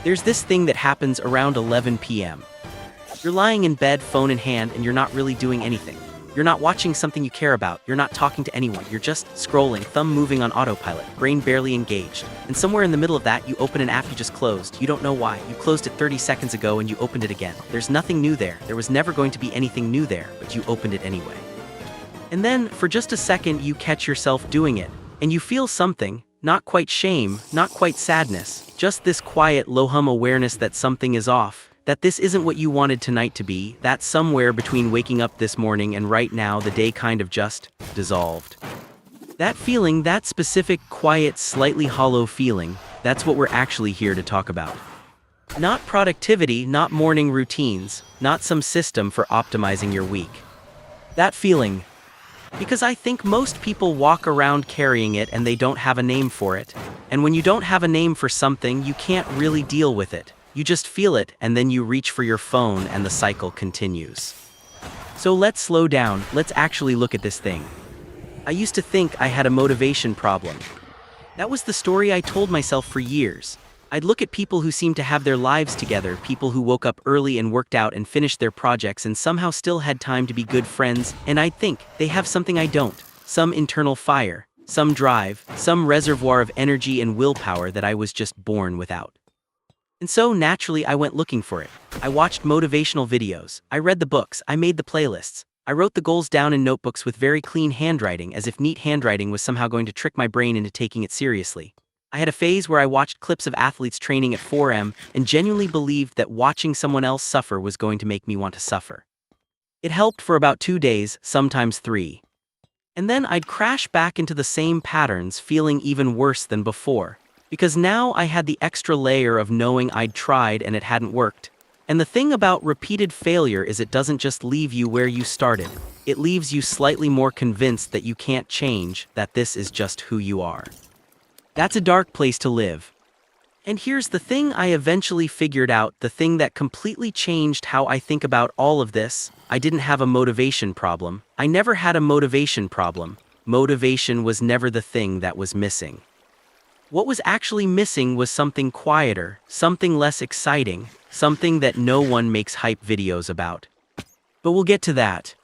There's this thing that happens around 11 p.m. You're lying in bed, phone in hand, and you're not really doing anything. You're not watching something you care about, you're not talking to anyone, you're just scrolling, thumb moving on autopilot, brain barely engaged. And somewhere in the middle of that, you open an app you just closed. You don't know why. You closed it 30 seconds ago and you opened it again. There's nothing new there. There was never going to be anything new there, but you opened it anyway. And then, for just a second, you catch yourself doing it. And you feel something, not quite shame, not quite sadness, just this quiet, low-hum awareness that something is off. That this isn't what you wanted tonight to be, that somewhere between waking up this morning and right now the day kind of just dissolved. That feeling, that specific, quiet, slightly hollow feeling, that's what we're actually here to talk about. Not productivity, not morning routines, not some system for optimizing your week. That feeling, because I think most people walk around carrying it and they don't have a name for it. And when you don't have a name for something, you can't really deal with it. You just feel it, and then you reach for your phone and the cycle continues. So let's slow down, let's actually look at this thing. I used to think I had a motivation problem. That was the story I told myself for years. I'd look at people who seemed to have their lives together, people who woke up early and worked out and finished their projects and somehow still had time to be good friends, and I'd think, they have something I don't. Some internal fire, some drive, some reservoir of energy and willpower that I was just born without. And so, naturally, I went looking for it. I watched motivational videos, I read the books, I made the playlists. I wrote the goals down in notebooks with very clean handwriting, as if neat handwriting was somehow going to trick my brain into taking it seriously. I had a phase where I watched clips of athletes training at 4 a.m. and genuinely believed that watching someone else suffer was going to make me want to suffer. It helped for about 2 days, sometimes 3. And then I'd crash back into the same patterns, feeling even worse than before. Because now I had the extra layer of knowing I'd tried and it hadn't worked. And the thing about repeated failure is it doesn't just leave you where you started. It leaves you slightly more convinced that you can't change, that this is just who you are. That's a dark place to live. And here's the thing I eventually figured out, the thing that completely changed how I think about all of this. I didn't have a motivation problem. I never had a motivation problem. Motivation was never the thing that was missing. What was actually missing was something quieter, something less exciting, something that no one makes hype videos about. But we'll get to that.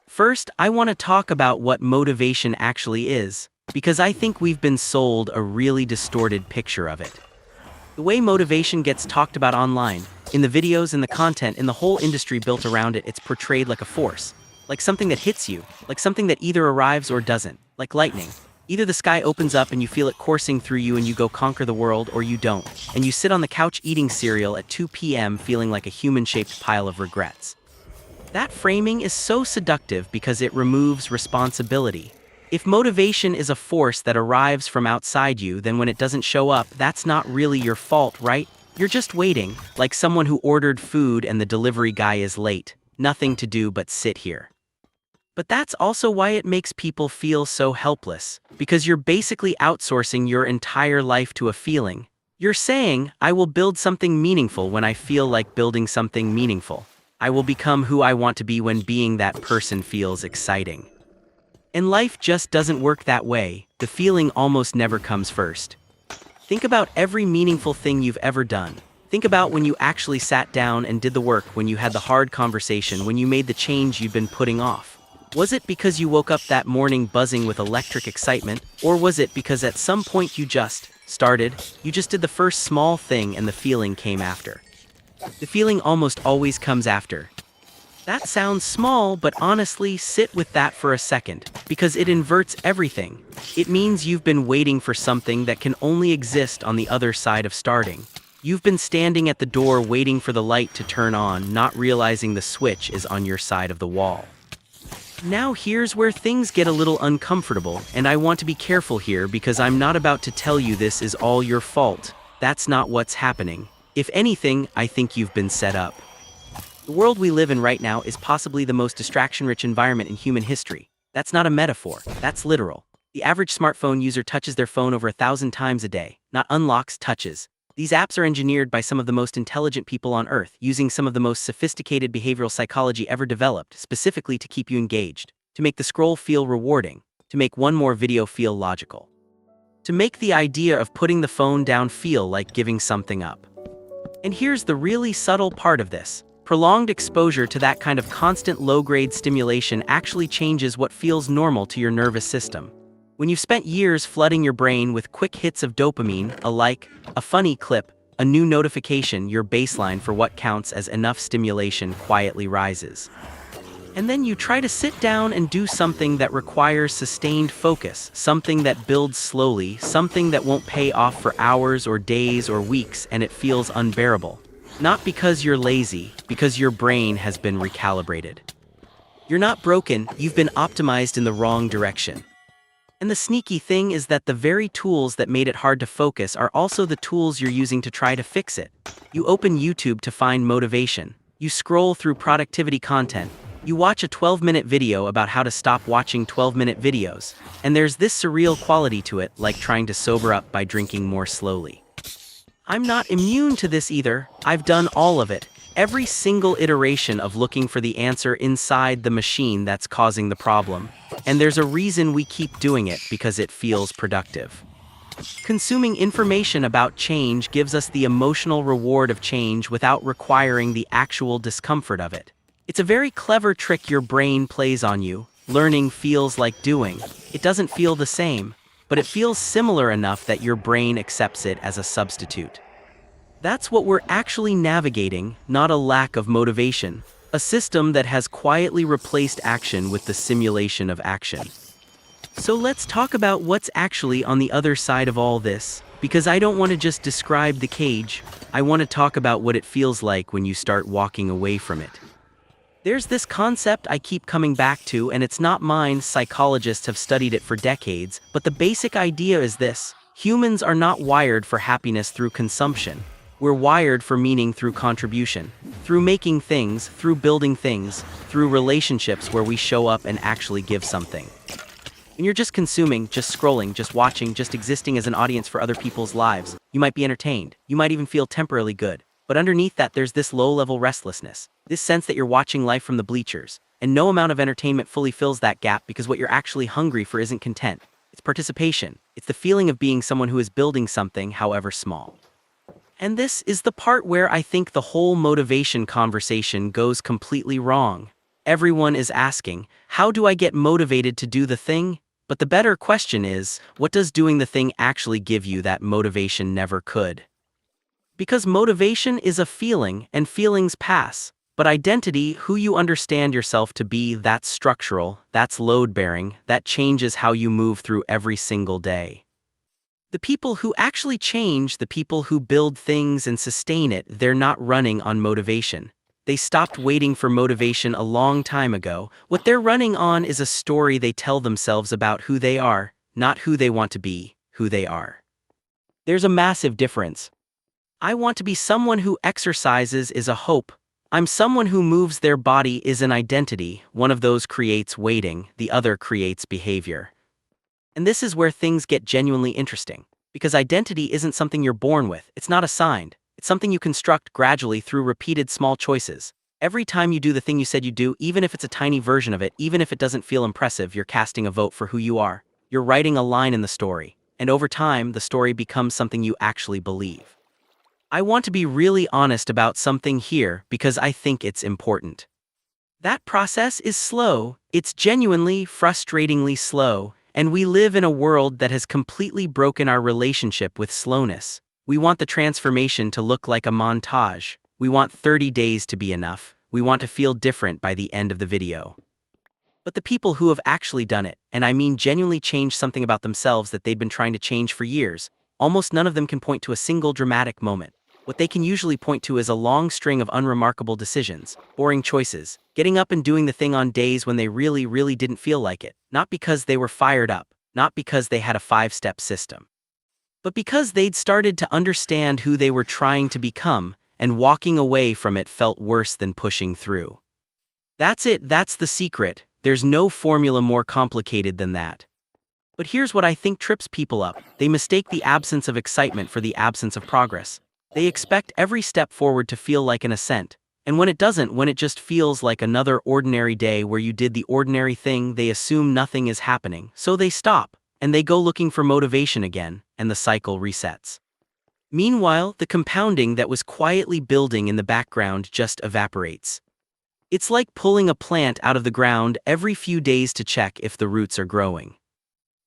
First, I want to talk about what motivation actually is, because I think we've been sold a really distorted picture of it. The way motivation gets talked about online, in the videos and the content, in the whole industry built around it, it's portrayed like a force, like something that hits you, like something that either arrives or doesn't, like lightning. Either the sky opens up and you feel it coursing through you and you go conquer the world, or you don't, and you sit on the couch eating cereal at 2 p.m. feeling like a human-shaped pile of regrets. That framing is so seductive because it removes responsibility. If motivation is a force that arrives from outside you, then when it doesn't show up, that's not really your fault, right? You're just waiting, like someone who ordered food and the delivery guy is late. Nothing to do but sit here. But that's also why it makes people feel so helpless, because you're basically outsourcing your entire life to a feeling. You're saying, I will build something meaningful when I feel like building something meaningful. I will become who I want to be when being that person feels exciting. And life just doesn't work that way. The feeling almost never comes first. Think about every meaningful thing you've ever done. Think about when you actually sat down and did the work, when you had the hard conversation, when you made the change you'd been putting off. Was it because you woke up that morning buzzing with electric excitement, or was it because at some point you just did the first small thing and the feeling came after? The feeling almost always comes after. That sounds small, but honestly, sit with that for a second, because it inverts everything. It means you've been waiting for something that can only exist on the other side of starting. You've been standing at the door waiting for the light to turn on, not realizing the switch is on your side of the wall. Now here's where things get a little uncomfortable, and I want to be careful here because I'm not about to tell you this is all your fault. That's not what's happening. If anything, I think you've been set up. The world we live in right now is possibly the most distraction-rich environment in human history. That's not a metaphor, that's literal. The average smartphone user touches their phone over 1,000 times a day, not unlocks, touches. These apps are engineered by some of the most intelligent people on Earth, using some of the most sophisticated behavioral psychology ever developed, specifically to keep you engaged, to make the scroll feel rewarding, to make one more video feel logical, to make the idea of putting the phone down feel like giving something up. And here's the really subtle part of this. Prolonged exposure to that kind of constant low-grade stimulation actually changes what feels normal to your nervous system. When you've spent years flooding your brain with quick hits of dopamine, a like, a funny clip, a new notification, your baseline for what counts as enough stimulation quietly rises. And then you try to sit down and do something that requires sustained focus, something that builds slowly, something that won't pay off for hours or days or weeks, and it feels unbearable. Not because you're lazy, because your brain has been recalibrated. You're not broken, you've been optimized in the wrong direction. And the sneaky thing is that the very tools that made it hard to focus are also the tools you're using to try to fix it. You open YouTube to find motivation. You scroll through productivity content. You watch a 12-minute video about how to stop watching 12-minute videos. And there's this surreal quality to it, like trying to sober up by drinking more slowly. I'm not immune to this either. I've done all of it. Every single iteration of looking for the answer inside the machine that's causing the problem. And there's a reason we keep doing it, because it feels productive. Consuming information about change gives us the emotional reward of change without requiring the actual discomfort of it. It's a very clever trick your brain plays on you. Learning feels like doing. It doesn't feel the same, but it feels similar enough that your brain accepts it as a substitute. That's what we're actually navigating, not a lack of motivation. A system that has quietly replaced action with the simulation of action. So let's talk about what's actually on the other side of all this, because I don't want to just describe the cage, I want to talk about what it feels like when you start walking away from it. There's this concept I keep coming back to, and it's not mine, psychologists have studied it for decades, but the basic idea is this: humans are not wired for happiness through consumption. We're wired for meaning through contribution, through making things, through building things, through relationships where we show up and actually give something. When you're just consuming, just scrolling, just watching, just existing as an audience for other people's lives, you might be entertained, you might even feel temporarily good. But underneath that, there's this low-level restlessness, this sense that you're watching life from the bleachers, and no amount of entertainment fully fills that gap, because what you're actually hungry for isn't content. It's participation. It's the feeling of being someone who is building something, however small. And this is the part where I think the whole motivation conversation goes completely wrong. Everyone is asking, how do I get motivated to do the thing? But the better question is, what does doing the thing actually give you that motivation never could? Because motivation is a feeling, and feelings pass. But identity, who you understand yourself to be, that's structural, that's load-bearing, that changes how you move through every single day. The people who actually change, the people who build things and sustain it, they're not running on motivation. They stopped waiting for motivation a long time ago. What they're running on is a story they tell themselves about who they are, not who they want to be, who they are. There's a massive difference. I want to be someone who exercises is a hope. I'm someone who moves their body is an identity. One of those creates waiting, the other creates behavior. And this is where things get genuinely interesting. Because identity isn't something you're born with, it's not assigned. It's something you construct gradually through repeated small choices. Every time you do the thing you said you'd do, even if it's a tiny version of it, even if it doesn't feel impressive, you're casting a vote for who you are. You're writing a line in the story. And over time, the story becomes something you actually believe. I want to be really honest about something here because I think it's important. That process is slow. It's genuinely, frustratingly slow. And we live in a world that has completely broken our relationship with slowness. We want the transformation to look like a montage. We want 30 days to be enough. We want to feel different by the end of the video. But the people who have actually done it, and I mean genuinely changed something about themselves that they'd been trying to change for years, almost none of them can point to a single dramatic moment. What they can usually point to is a long string of unremarkable decisions, boring choices, getting up and doing the thing on days when they really didn't feel like it, not because they were fired up, not because they had a 5-step system, but because they'd started to understand who they were trying to become, and walking away from it felt worse than pushing through. That's it, that's the secret. There's no formula more complicated than that. But here's what I think trips people up. They mistake the absence of excitement for the absence of progress. They expect every step forward to feel like an ascent. And when it doesn't, when it just feels like another ordinary day where you did the ordinary thing, they assume nothing is happening. So they stop, and they go looking for motivation again, and the cycle resets. Meanwhile, the compounding that was quietly building in the background just evaporates. It's like pulling a plant out of the ground every few days to check if the roots are growing.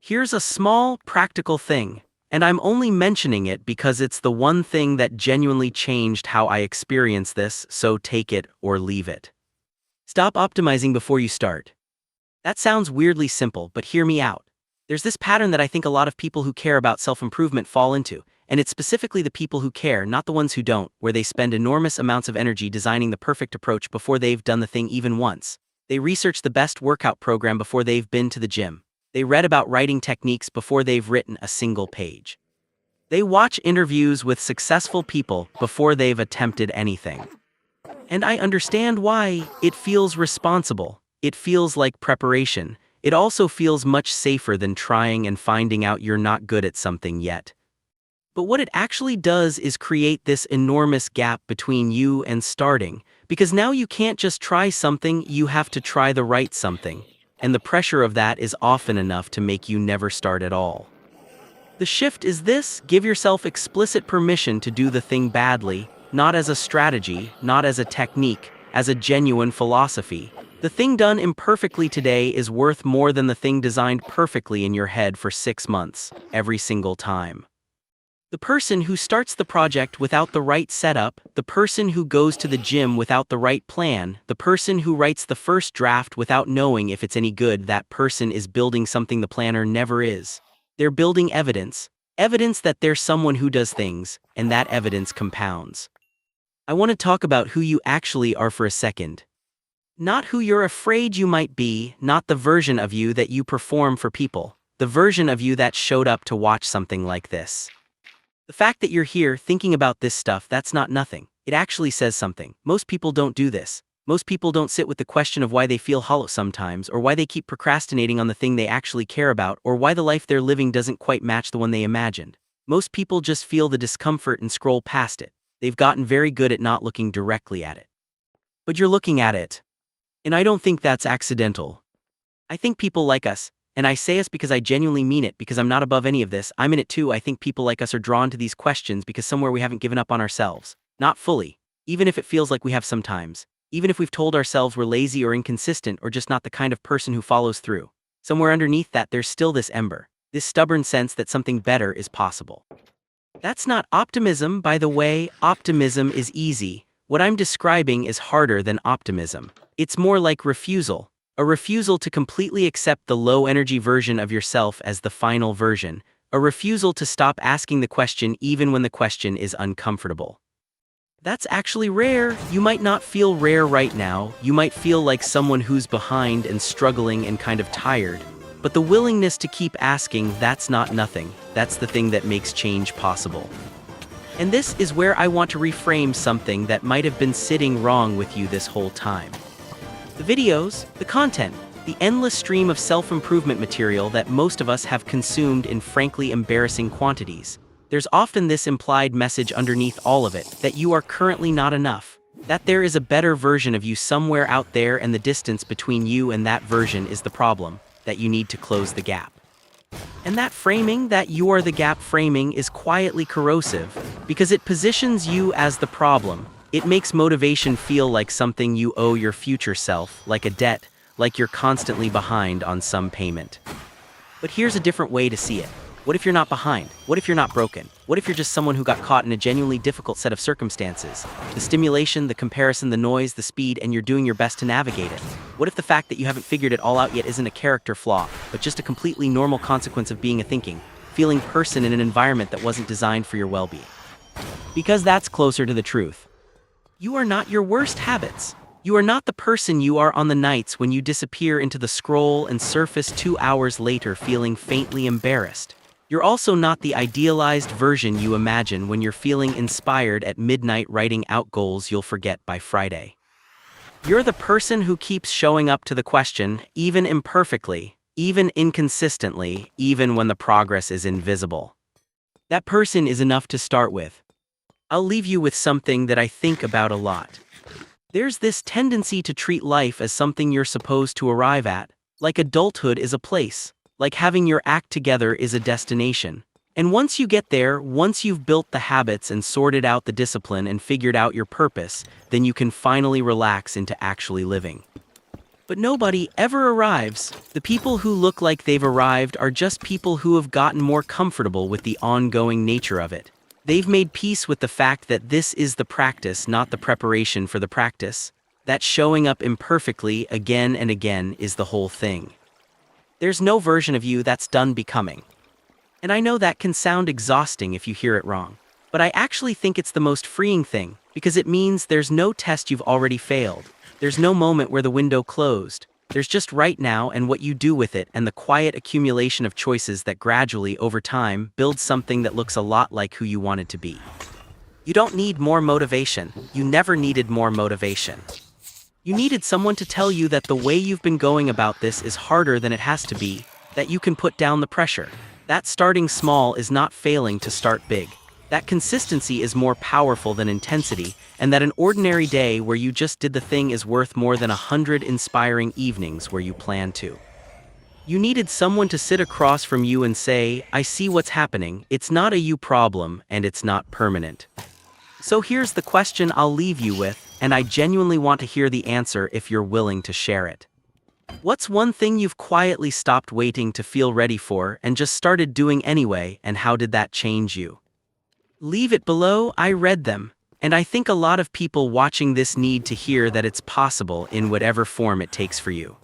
Here's a small, practical thing, and I'm only mentioning it because it's the one thing that genuinely changed how I experience this, so take it or leave it. Stop optimizing before you start. That sounds weirdly simple, but hear me out. There's this pattern that I think a lot of people who care about self-improvement fall into, and it's specifically the people who care, not the ones who don't, where they spend enormous amounts of energy designing the perfect approach before they've done the thing even once. They research the best workout program before they've been to the gym. They read about writing techniques before they've written a single page. They watch interviews with successful people before they've attempted anything. And I understand why. It feels responsible. It feels like preparation. It also feels much safer than trying and finding out you're not good at something yet. But what it actually does is create this enormous gap between you and starting, because now you can't just try something, you have to try the right something. And the pressure of that is often enough to make you never start at all. The shift is this: give yourself explicit permission to do the thing badly, not as a strategy, not as a technique, as a genuine philosophy. The thing done imperfectly today is worth more than the thing designed perfectly in your head for 6 months, every single time. The person who starts the project without the right setup, the person who goes to the gym without the right plan, the person who writes the first draft without knowing if it's any good, that person is building something the planner never is. They're building evidence. Evidence that there's someone who does things, and that evidence compounds. I want to talk about who you actually are for a second. Not who you're afraid you might be, not the version of you that you perform for people, the version of you that showed up to watch something like this. The fact that you're here thinking about this stuff, that's not nothing. It actually says something. Most people don't do this. Most people don't sit with the question of why they feel hollow sometimes, or why they keep procrastinating on the thing they actually care about, or why the life they're living doesn't quite match the one they imagined. Most people just feel the discomfort and scroll past it. They've gotten very good at not looking directly at it. But you're looking at it. And I don't think that's accidental. I think people like us, and I say us because I genuinely mean it, because I'm not above any of this, I'm in it too. I think people like us are drawn to these questions because somewhere we haven't given up on ourselves. Not fully, even if it feels like we have sometimes. Even if we've told ourselves we're lazy or inconsistent or just not the kind of person who follows through. Somewhere underneath that there's still this ember, this stubborn sense that something better is possible. That's not optimism, by the way. Optimism is easy. What I'm describing is harder than optimism. It's more like refusal. A refusal to completely accept the low-energy version of yourself as the final version. A refusal to stop asking the question even when the question is uncomfortable. That's actually rare. You might not feel rare right now. You might feel like someone who's behind and struggling and kind of tired. But the willingness to keep asking, that's not nothing. That's the thing that makes change possible. And this is where I want to reframe something that might have been sitting wrong with you this whole time. The videos, the content, the endless stream of self-improvement material that most of us have consumed in frankly embarrassing quantities. There's often this implied message underneath all of it, that you are currently not enough, that there is a better version of you somewhere out there, and the distance between you and that version is the problem, that you need to close the gap. And that framing, that you are the gap framing, is quietly corrosive, because it positions you as the problem. It makes motivation feel like something you owe your future self, like a debt, like you're constantly behind on some payment. But here's a different way to see it. What if you're not behind? What if you're not broken? What if you're just someone who got caught in a genuinely difficult set of circumstances? The stimulation, the comparison, the noise, the speed, and you're doing your best to navigate it. What if the fact that you haven't figured it all out yet isn't a character flaw, but just a completely normal consequence of being a thinking, feeling person in an environment that wasn't designed for your well-being? Because that's closer to the truth. You are not your worst habits. You are not the person you are on the nights when you disappear into the scroll and surface 2 hours later feeling faintly embarrassed. You're also not the idealized version you imagine when you're feeling inspired at midnight writing out goals you'll forget by Friday. You're the person who keeps showing up to the question, even imperfectly, even inconsistently, even when the progress is invisible. That person is enough to start with. I'll leave you with something that I think about a lot. There's this tendency to treat life as something you're supposed to arrive at, like adulthood is a place. Like having your act together is a destination. And once you get there, once you've built the habits and sorted out the discipline and figured out your purpose, then you can finally relax into actually living. But nobody ever arrives. The people who look like they've arrived are just people who have gotten more comfortable with the ongoing nature of it. They've made peace with the fact that this is the practice, not the preparation for the practice. That showing up imperfectly again and again is the whole thing. There's no version of you that's done becoming. And I know that can sound exhausting if you hear it wrong, but I actually think it's the most freeing thing, because it means there's no test you've already failed. There's no moment where the window closed. There's just right now and what you do with it and the quiet accumulation of choices that gradually, over time, build something that looks a lot like who you wanted to be. You don't need more motivation. You never needed more motivation. You needed someone to tell you that the way you've been going about this is harder than it has to be, that you can put down the pressure. That starting small is not failing to start big. That consistency is more powerful than intensity, and that an ordinary day where you just did the thing is worth more than 100 inspiring evenings where you plan to. You needed someone to sit across from you and say, I see what's happening, it's not a you problem, and it's not permanent. So here's the question I'll leave you with, and I genuinely want to hear the answer if you're willing to share it. What's one thing you've quietly stopped waiting to feel ready for and just started doing anyway, and how did that change you? Leave it below. I read them, and I think a lot of people watching this need to hear that it's possible in whatever form it takes for you.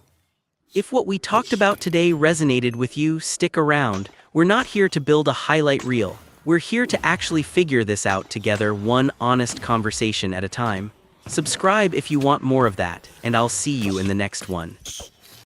If what we talked about today resonated with you, stick around. We're not here to build a highlight reel. We're here to actually figure this out together, one honest conversation at a time. Subscribe if you want more of that, and I'll see you in the next one.